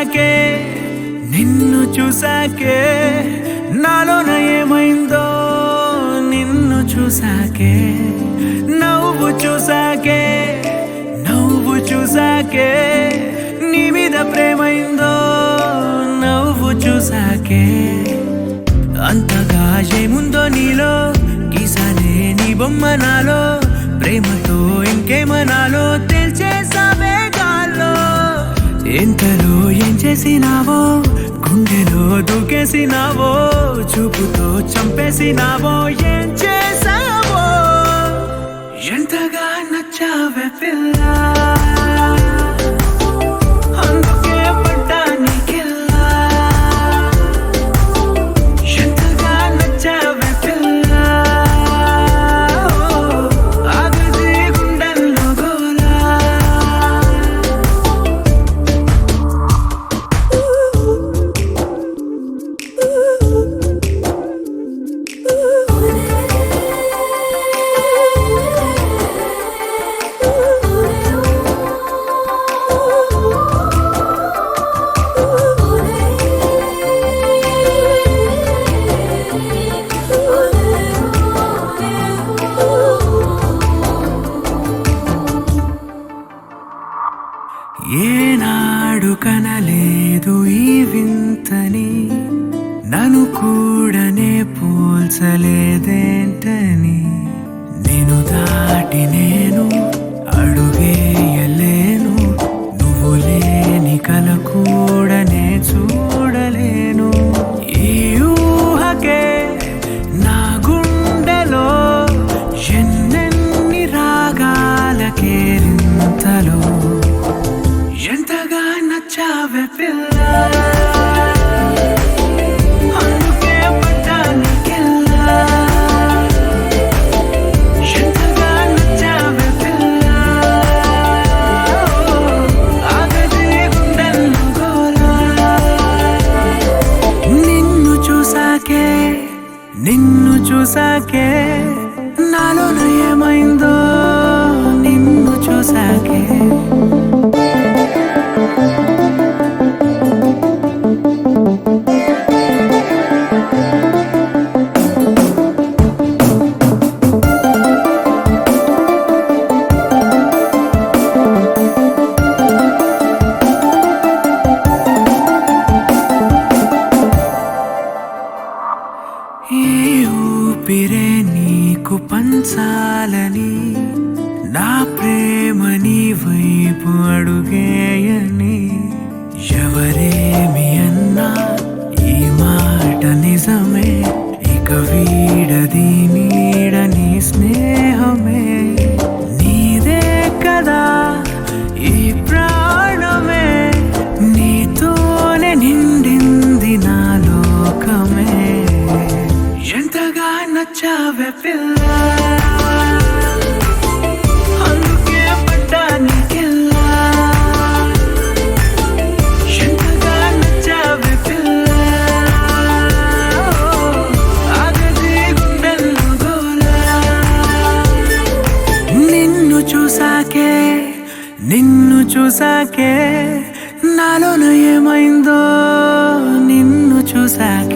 చూసాకే నిన్ను చూసాకే నాలోన ఏమైందో నిన్ను చూసాకే నవ్వు చూసాకే నీ మీద ప్రేమైందో నవ్వు చూసాకే అంతగా ఏముందో నీలో గీసానే నీ బొమ్మ నాలో ప్రేమతో ఇంకేమనాలో తెలిచేసావే గాల్లో ఎంతలో ఏం చేసినావో గుండెలో దూకేసినావో చూపుతో చంపేసినావో ఏం చేసావో ఎంతగా నచ్చావే పిల్ల అందుకే పడ్డా నీకెల్లా ఎంతగా నచ్చావే పిల్ల ఆగది గుండెల్లో గోలా ఏనాడు కనలేదు ఈ వింతని నన్ను కూడానే పోల్చలేదేంటని నేను దాటి నేను అడుగేయలేను నువ్వు లేని కల కూడానే చూడలేను ఈ ఊహకే నా గుండెలో ఎన్నెన్ని రాగాలకేరింతలో ఎంతగా నచ్చావే పిల్ల అందుకే పడ్డా నీకెల్లా ఎంతగా నచ్చావే పిల్ల ఆగది గుండెల్లో గోలా నిన్ను చూసాకే నాలోన ఏమైందో నిన్ను చూసాకే ఈ ఊపిరే నీకు పంచాలని నా ప్రేమ నీ వైపు అడుగేయని ఎవరేమి అన్నా ఈ మాట నిజమే ఇక వీడది నీడని స్నేహమే నీదే కదా ఈ ప్రాణమే నీతోనే నిండింది నా లోకమే ఎంతగా నచ్చావే పిల్ల అందుకే పడ్డా నీకెల్లా ఎంతగా నచ్చావే పిల్ల ఆగది గుండెల్లో గోలా నిన్ను చూసాకే నాలోన ఏమైందో నిన్ను చూసాకే